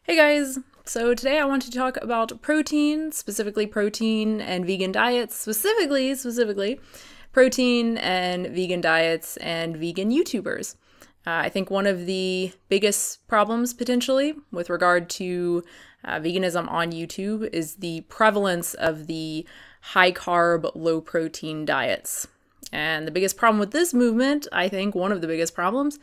Hey guys! So today I want to talk about protein, specifically protein and vegan diets, specifically protein and vegan diets and vegan YouTubers. I think one of the biggest problems potentially with regard to veganism on YouTube is the prevalence of the high carb, low protein diets. And the biggest problem with this movement, I think one of the biggest problems,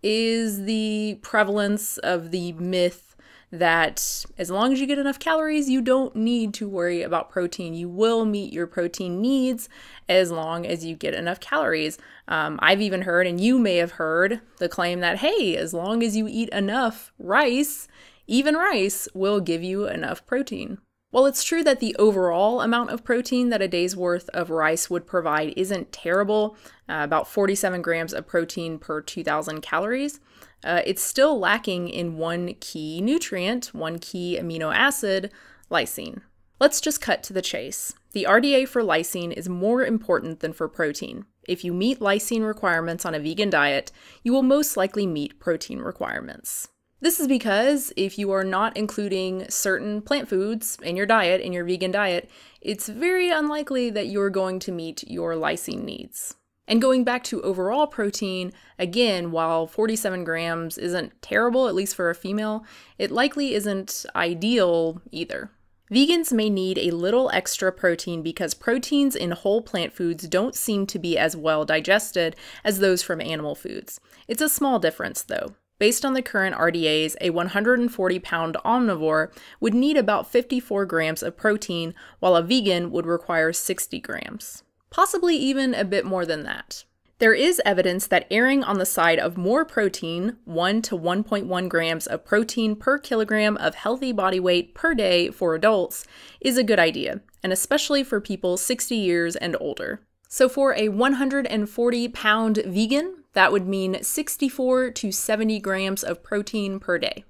is the prevalence of the myth that as long as you get enough calories, you don't need to worry about protein. You will meet your protein needs as long as you get enough calories. I've even heard, and you may have heard, the claim that, hey, as long as you eat enough rice, even rice will give you enough protein. While it's true that the overall amount of protein that a day's worth of rice would provide isn't terrible, about 47 grams of protein per 2,000 calories, it's still lacking in one key nutrient, one key amino acid, lysine. Let's just cut to the chase. The RDA for lysine is more important than for protein. If you meet lysine requirements on a vegan diet, you will most likely meet protein requirements. This is because if you are not including certain plant foods in your diet, in your vegan diet, it's very unlikely that you're going to meet your lysine needs. And going back to overall protein, again, while 47 grams isn't terrible, at least for a female, it likely isn't ideal either. Vegans may need a little extra protein because proteins in whole plant foods don't seem to be as well digested as those from animal foods. It's a small difference though. Based on the current RDAs, a 140-pound omnivore would need about 54 grams of protein, while a vegan would require 60 grams. Possibly even a bit more than that. There is evidence that erring on the side of more protein, 1 to 1.1 grams of protein per kilogram of healthy body weight per day for adults, is a good idea, and especially for people 60 years and older. So for a 140-pound vegan, that would mean 64 to 70 grams of protein per day.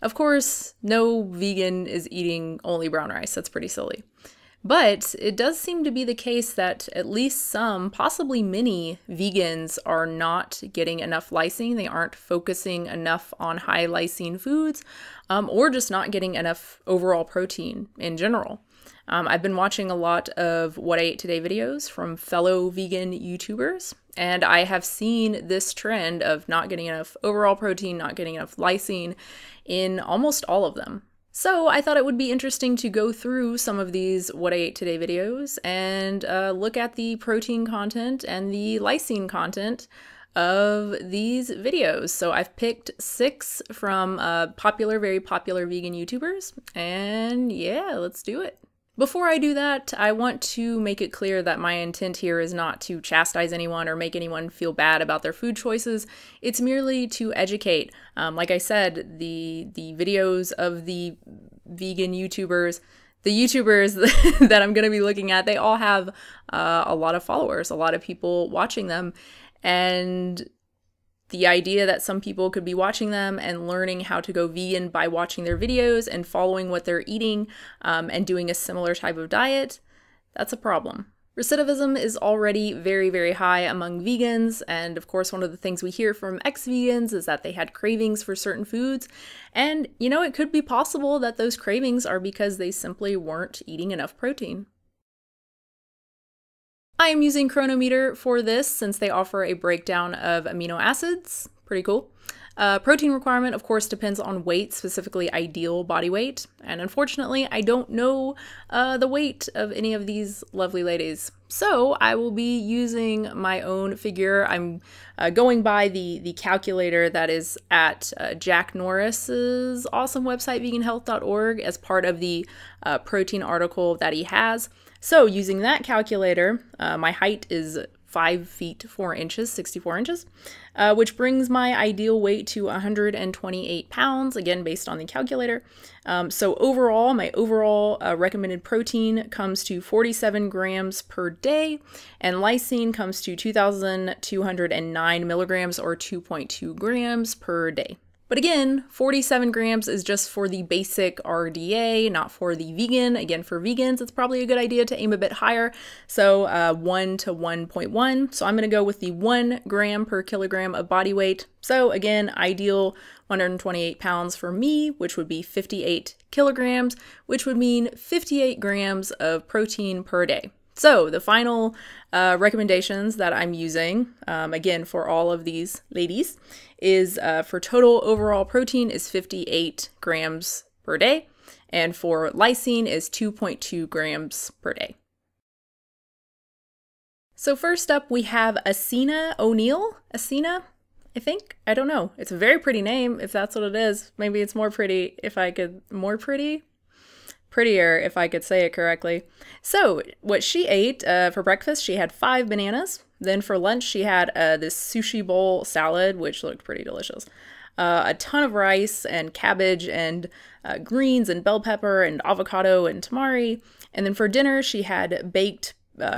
Of course, no vegan is eating only brown rice. That's pretty silly. But it does seem to be the case that at least some, possibly many, vegans are not getting enough lysine. They aren't focusing enough on high lysine foods, or just not getting enough overall protein in general. I've been watching a lot of What I Ate Today videos from fellow vegan YouTubers, and I have seen this trend of not getting enough overall protein, not getting enough lysine in almost all of them. So I thought it would be interesting to go through some of these What I Ate Today videos and look at the protein content and the lysine content of these videos. So I've picked 6 from very popular vegan YouTubers, and yeah, let's do it. Before I do that, I want to make it clear that my intent here is not to chastise anyone or make anyone feel bad about their food choices. It's merely to educate. Like I said, the videos of the vegan YouTubers, the YouTubers that I'm going to be looking at, they all have a lot of followers, a lot of people watching them. And the idea that some people could be watching them and learning how to go vegan by watching their videos and following what they're eating and doing a similar type of diet, that's a problem. Recidivism is already very, very high among vegans, and of course one of the things we hear from ex-vegans is that they had cravings for certain foods, and you know, it could be possible that those cravings are because they simply weren't eating enough protein. I am using Chronometer for this since they offer a breakdown of amino acids. Pretty cool. Protein requirement, of course, depends on weight, specifically ideal body weight. And unfortunately, I don't know the weight of any of these lovely ladies. So I will be using my own figure. I'm going by the calculator that is at Jack Norris's awesome website, veganhealth.org, as part of the protein article that he has. So using that calculator, my height is 5 feet 4 inches, 64 inches, which brings my ideal weight to 128 pounds, again, based on the calculator. So overall, my overall recommended protein comes to 47 grams per day, and lysine comes to 2,209 milligrams or 2.2 grams per day. But again, 47 grams is just for the basic RDA, not for the vegan. Again, for vegans, it's probably a good idea to aim a bit higher. So 1 to 1.1. So I'm going to go with the 1 gram per kilogram of body weight. So again, ideal 128 pounds for me, which would be 58 kilograms, which would mean 58 grams of protein per day. So the final recommendations that I'm using, again, for all of these ladies, is for total overall protein is 58 grams per day, and for lysine is 2.2 grams per day. So first up, we have Essena O'Neill. Essena, I think? I don't know. It's a very pretty name, if that's what it is. Maybe it's more pretty if I could... Prettier if I could say it correctly. So what she ate for breakfast, she had 5 bananas. Then for lunch, she had this sushi bowl salad, which looked pretty delicious. A ton of rice and cabbage and greens and bell pepper and avocado and tamari. And then for dinner, she had baked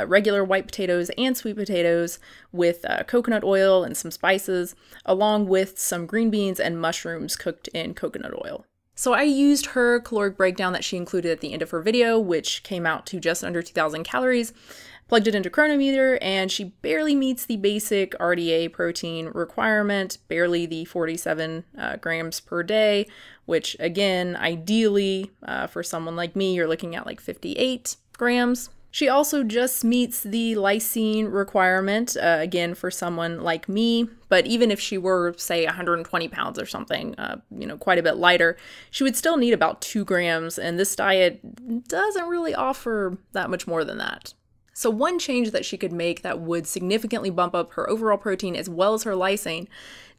regular white potatoes and sweet potatoes with coconut oil and some spices, along with some green beans and mushrooms cooked in coconut oil. So I used her caloric breakdown that she included at the end of her video, which came out to just under 2,000 calories, plugged it into Chronometer, and she barely meets the basic RDA protein requirement, barely the 47 grams per day, which again, ideally, for someone like me, you're looking at like 58 grams. She also just meets the lysine requirement, again, for someone like me, but even if she were, say, 120 pounds or something, quite a bit lighter, she would still need about 2 grams, and this diet doesn't really offer that much more than that. So one change that she could make that would significantly bump up her overall protein as well as her lysine,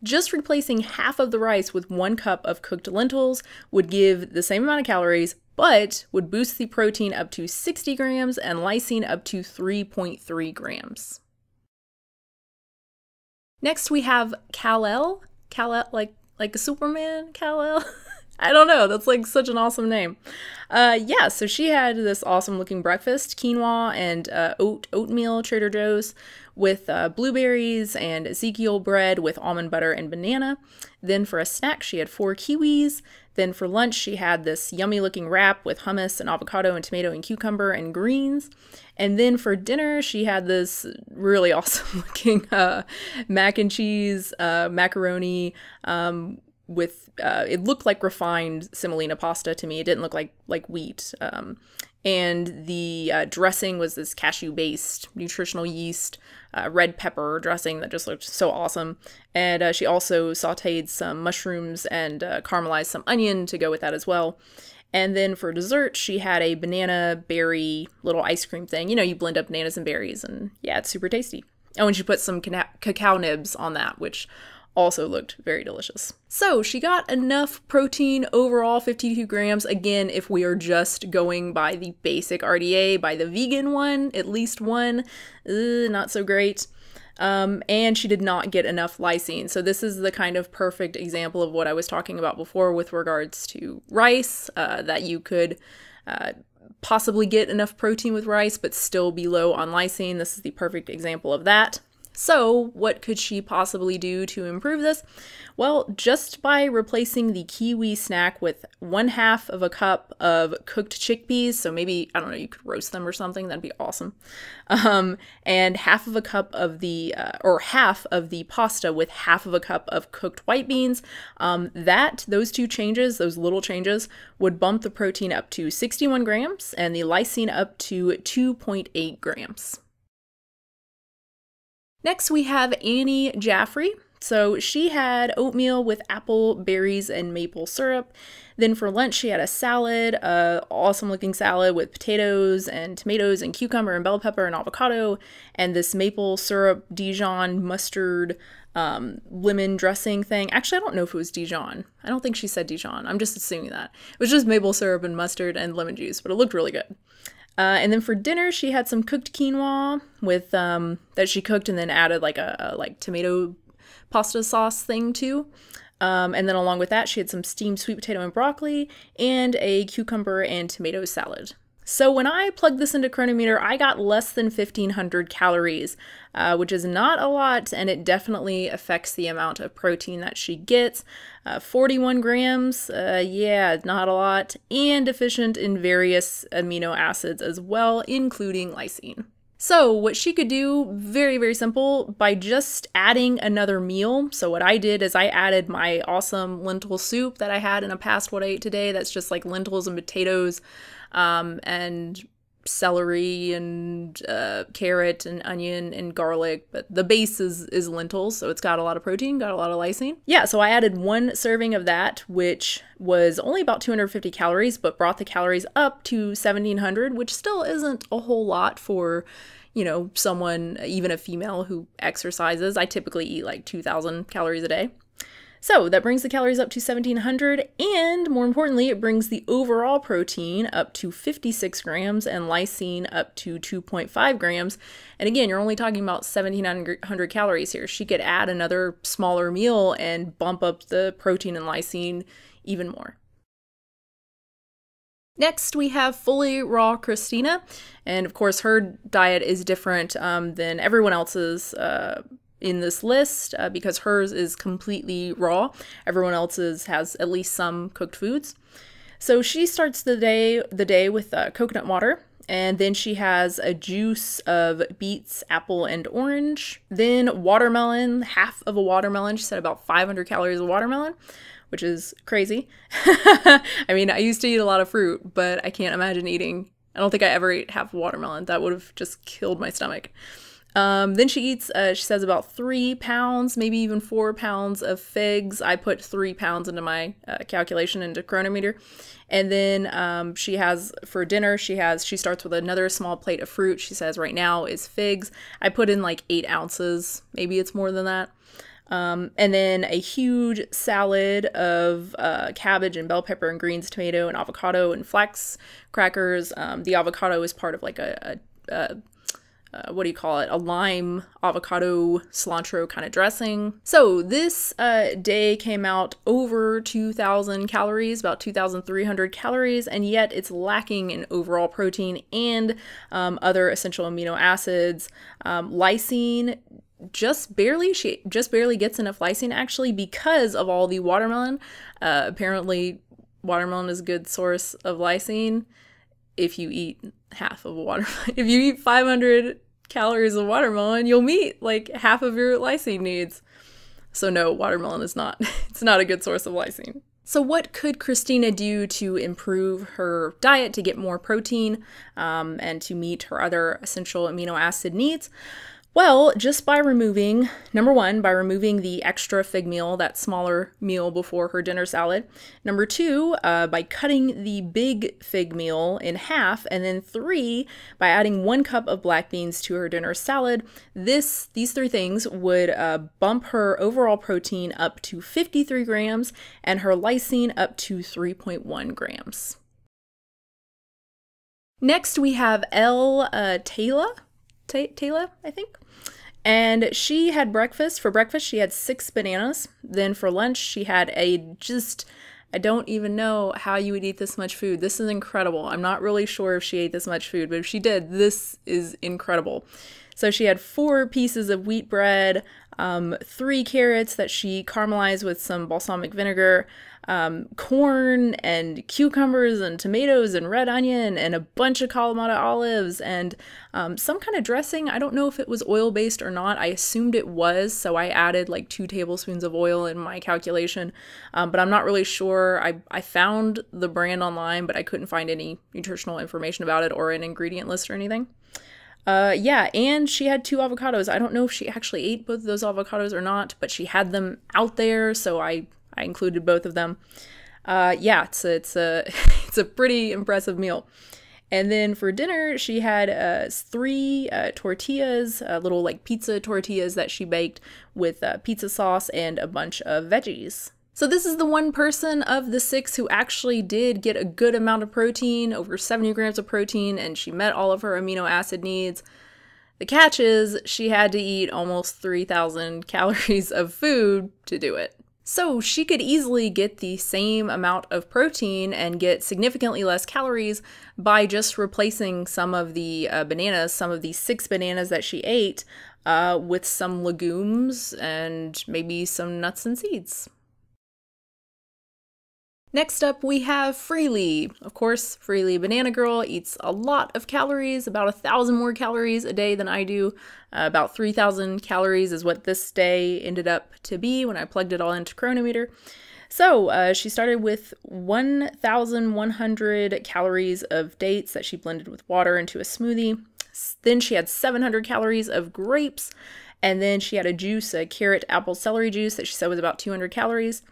just replacing half of the rice with 1 cup of cooked lentils would give the same amount of calories, but would boost the protein up to 60 grams and lysine up to 3.3 grams. Next we have Kalel, like a Superman, Kalel? I don't know, that's like such an awesome name. So she had this awesome looking breakfast, quinoa and oatmeal, Trader Joe's, with blueberries and Ezekiel bread with almond butter and banana. Then for a snack, she had 4 kiwis. Then for lunch, she had this yummy looking wrap with hummus and avocado and tomato and cucumber and greens. And then for dinner, she had this really awesome looking mac and cheese, macaroni, with it looked like refined semolina pasta to me. It didn't look like wheat. And the dressing was this cashew-based nutritional yeast red pepper dressing that just looked so awesome. And she also sauteed some mushrooms and caramelized some onion to go with that as well. And then for dessert, she had a banana berry little ice cream thing. You know, you blend up bananas and berries, and yeah, it's super tasty. Oh, and she put some cacao nibs on that, which also looked very delicious. So she got enough protein overall, 52 grams. Again, if we are just going by the basic RDA, by the vegan one, at least one, not so great. And she did not get enough lysine. So this is the kind of perfect example of what I was talking about before with regards to rice, that you could possibly get enough protein with rice, but still be low on lysine. This is the perfect example of that. So what could she possibly do to improve this? Well, just by replacing the kiwi snack with 1/2 of a cup of cooked chickpeas. So maybe, I don't know, you could roast them or something. That'd be awesome. And 1/2 of a cup of the, or half of the pasta with 1/2 of a cup of cooked white beans. Those two changes, those little changes, would bump the protein up to 61 grams and the lysine up to 2.8 grams. Next, we have Annie Jaffrey. So she had oatmeal with apple, berries, and maple syrup. Then for lunch, she had a salad, awesome looking salad with potatoes and tomatoes and cucumber and bell pepper and avocado, and this maple syrup, Dijon mustard, lemon dressing thing. Actually, I don't know if it was Dijon. I don't think she said Dijon. I'm just assuming that. It was just maple syrup and mustard and lemon juice, but it looked really good. And then for dinner, she had some cooked quinoa with that she cooked and then added like a tomato pasta sauce thing too. And then along with that, she had some steamed sweet potato and broccoli and a cucumber and tomato salad. So when I plugged this into Chronometer, I got less than 1,500 calories, which is not a lot, and it definitely affects the amount of protein that she gets. 41 grams, yeah, not a lot, and deficient in various amino acids as well, including lysine. So what she could do, very, very simple, by just adding another meal. So what I did is I added my awesome lentil soup that I had in a past what I ate today. That's just like lentils and potatoes and celery and carrot and onion and garlic, but the base is lentils, so it's got a lot of protein, got a lot of lysine. Yeah, so I added 1 serving of that, which was only about 250 calories, but brought the calories up to 1,700, which still isn't a whole lot for, you know, someone, even a female who exercises. I typically eat like 2,000 calories a day. So that brings the calories up to 1,700, and more importantly, it brings the overall protein up to 56 grams and lysine up to 2.5 grams. And again, you're only talking about 1,700 calories here. She could add another smaller meal and bump up the protein and lysine even more. Next, we have FullyRawKristina, and of course, her diet is different than everyone else's in this list because hers is completely raw. Everyone else's has at least some cooked foods. So she starts the day with coconut water, and then she has a juice of beets, apple, and orange. Then watermelon, half of a watermelon. She said about 500 calories of watermelon, which is crazy. I mean, I used to eat a lot of fruit, but I can't imagine eating. I don't think I ever ate half a watermelon. That would have just killed my stomach. Then she eats, she says about 3 pounds, maybe even 4 pounds of figs. I put 3 pounds into my calculation into Chronometer. And then she has, for dinner, she starts with another small plate of fruit. She says right now is figs. I put in like 8 ounces. Maybe it's more than that. And then a huge salad of cabbage and bell pepper and greens, tomato and avocado and flax crackers. The avocado is part of like what do you call it? A lime avocado cilantro kind of dressing. So this day came out over 2,000 calories, about 2,300 calories, and yet it's lacking in overall protein and other essential amino acids. Lysine, she just barely gets enough lysine actually because of all the watermelon. Apparently watermelon is a good source of lysine if you eat half of a watermelon. If you eat 500 calories of watermelon, you'll meet like half of your lysine needs. So no, watermelon is not, it's not a good source of lysine. So what could Kristina do to improve her diet to get more protein and to meet her other essential amino acid needs? Well, just by removing, number 1, by removing the extra fig meal, that smaller meal before her dinner salad. Number 2, by cutting the big fig meal in half. And then 3, by adding 1 cup of black beans to her dinner salad. These 3 things would bump her overall protein up to 53 grams and her lysine up to 3.1 grams. Next, we have Elle Tayla, I think. And she had breakfast. For breakfast, she had 6 bananas. Then for lunch, she had I don't even know how you would eat this much food. This is incredible. I'm not really sure if she ate this much food, but if she did, this is incredible. So she had 4 pieces of wheat bread, 3 carrots that she caramelized with some balsamic vinegar, corn and cucumbers and tomatoes and red onion and a bunch of Kalamata olives and some kind of dressing. I don't know if it was oil-based or not. I assumed it was, so I added like 2 tablespoons of oil in my calculation, but I'm not really sure. I found the brand online, but I couldn't find any nutritional information about it or an ingredient list or anything. Yeah, and she had 2 avocados. I don't know if she actually ate both of those avocados or not, but she had them out there, so I included both of them. Yeah, it's a pretty impressive meal. And then for dinner, she had 3 tortillas, little like pizza tortillas that she baked with pizza sauce and a bunch of veggies. So this is the one person of the 6 who actually did get a good amount of protein, over 70 grams of protein, and she met all of her amino acid needs. The catch is she had to eat almost 3,000 calories of food to do it. So she could easily get the same amount of protein and get significantly less calories by just replacing some of the bananas, some of the 6 bananas that she ate, with some legumes and maybe some nuts and seeds. Next up, we have Freelee. Of course, Freelee Banana Girl eats a lot of calories, about 1,000 more calories a day than I do. About 3,000 calories is what this day ended up to be when I plugged it all into Chronometer. So she started with 1,100 calories of dates that she blended with water into a smoothie. Then she had 700 calories of grapes, and then she had a juice, a carrot, apple, celery juice that she said was about 200 calories.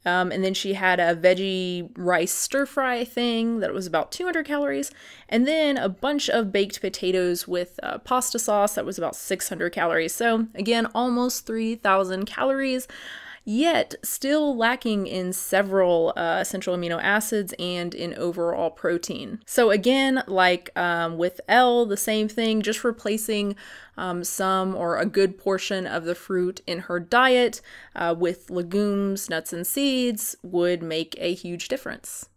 And then she had a veggie rice stir fry thing that was about 200 calories. And then a bunch of baked potatoes with pasta sauce that was about 600 calories. So again, almost 3,000 calories, yet still lacking in several essential amino acids and in overall protein. So again, like with Elle, the same thing, just replacing some or a good portion of the fruit in her diet with legumes, nuts, and seeds would make a huge difference.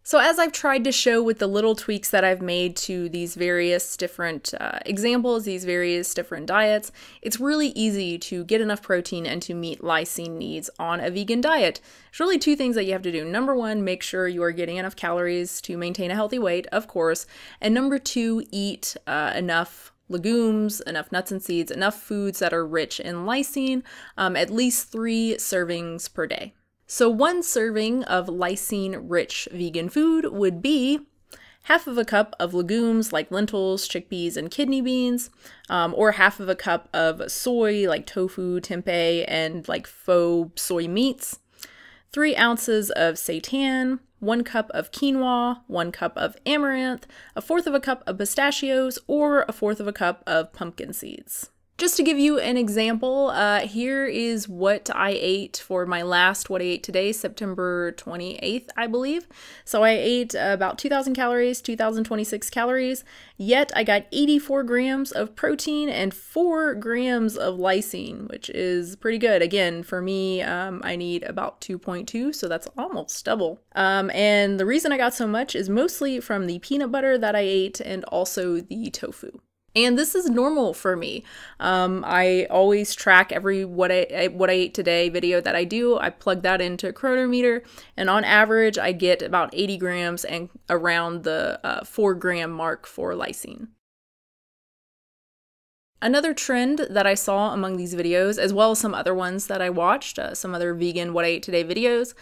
So as I've tried to show with the little tweaks that I've made to these various different examples, these various different diets, it's really easy to get enough protein and to meet lysine needs on a vegan diet. There's really two things that you have to do. Number one, make sure you are getting enough calories to maintain a healthy weight, of course. And number two, eat enough legumes, enough nuts and seeds, enough foods that are rich in lysine, at least 3 servings per day. So 1 serving of lysine-rich vegan food would be half of a cup of legumes like lentils, chickpeas, and kidney beans, or half of a cup of soy like tofu, tempeh, and like faux soy meats, 3 ounces of seitan, 1 cup of quinoa, 1 cup of amaranth, 1/4 of a cup of pistachios, or 1/4 of a cup of pumpkin seeds. Just to give you an example, here is what I ate for my last What I Ate Today, September 28th, I believe. So I ate about 2,000 calories, 2,026 calories, yet I got 84 grams of protein and 4 grams of lysine, which is pretty good. Again, for me, I need about 2.2, so that's almost double. And the reason I got so much is mostly from the peanut butter that I ate and also the tofu. And this is normal for me. I always track every what I ate today video that I do. I plug that into Chronometer, and on average, I get about 80 grams and around the 4 gram mark for lysine. Another trend that I saw among these videos, as well as some other ones that I watched, some other vegan What I Ate Today videos,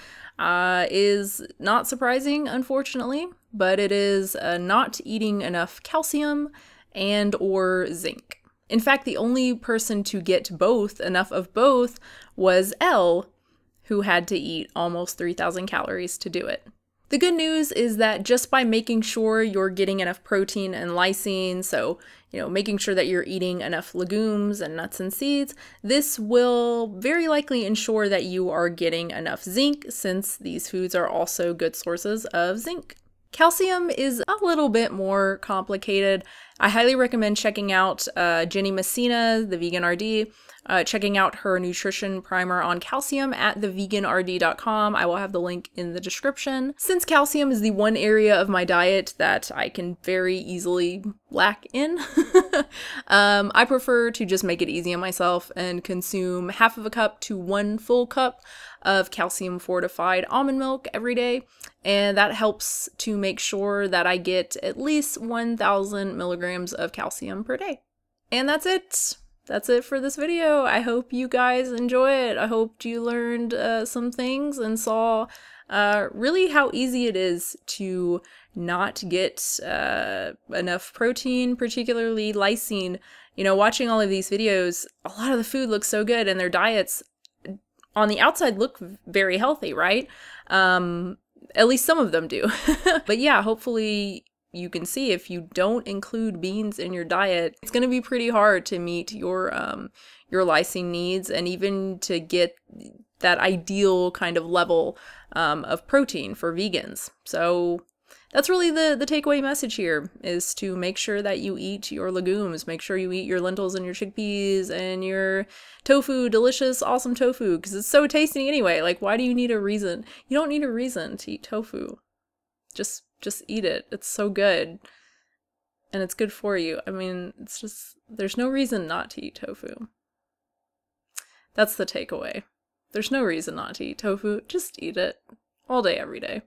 is not surprising, unfortunately, but it is not eating enough calcium and or zinc. In fact, the only person to get enough of both was Elle, who had to eat almost 3,000 calories to do it. The good news is that just by making sure you're getting enough protein and lysine, so, making sure that you're eating enough legumes and nuts and seeds, this will very likely ensure that you are getting enough zinc, since these foods are also good sources of zinc. Calcium is a little bit more complicated. I highly recommend checking out Jenny Messina, the Vegan RD, checking out her nutrition primer on calcium at theveganrd.com. I will have the link in the description. Since calcium is the one area of my diet that I can very easily lack in, I prefer to just make it easy on myself and consume half of a cup to 1 full cup of calcium fortified almond milk every day, and that helps to make sure that I get at least 1,000 milligrams of calcium per day. And that's it. That's it for this video. I hope you guys enjoy it. I hope you learned some things and saw really how easy it is to not get enough protein, particularly lysine. Watching all of these videos, a lot of the food looks so good and their diets on the outside look very healthy, right? At least some of them do. But yeah, hopefully you can see if you don't include beans in your diet, it's going to be pretty hard to meet your lysine needs and even to get that ideal kind of level of protein for vegans. So that's really the takeaway message here, is to make sure that you eat your legumes, make sure you eat your lentils and your chickpeas and your tofu, delicious, awesome tofu, because it's so tasty anyway. Like, why do you need a reason? You don't need a reason to eat tofu. Just eat it. It's so good. And it's good for you. I mean, it's just, there's no reason not to eat tofu. That's the takeaway. There's no reason not to eat tofu. Just eat it all day, every day.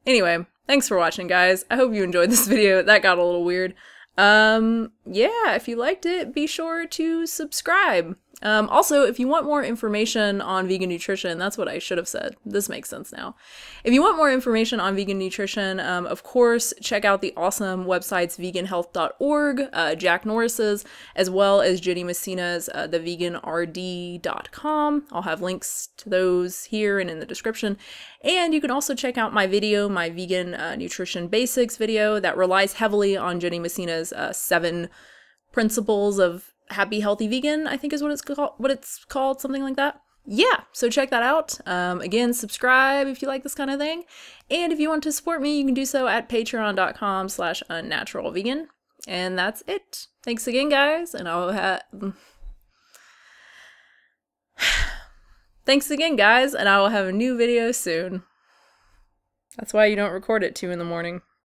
Anyway, thanks for watching, guys. I hope you enjoyed this video. That got a little weird. Yeah, if you liked it, be sure to subscribe. Also, if you want more information on vegan nutrition, that's what I should have said. This makes sense now. If you want more information on vegan nutrition, of course, check out the awesome websites veganhealth.org, Jack Norris's, as well as Jenny Messina's, theveganrd.com. I'll have links to those here and in the description. And you can also check out my video, my vegan nutrition basics video that relies heavily on Jenny Messina's 7 principles of happy, healthy vegan, I think is what it's called, something like that. Yeah, so check that out. Again, subscribe if you like this kind of thing. And if you want to support me, you can do so at patreon.com/unnaturalvegan. And that's it. Thanks again, guys, and Thanks again, guys, and I will have a new video soon. That's why you don't record at 2 in the morning.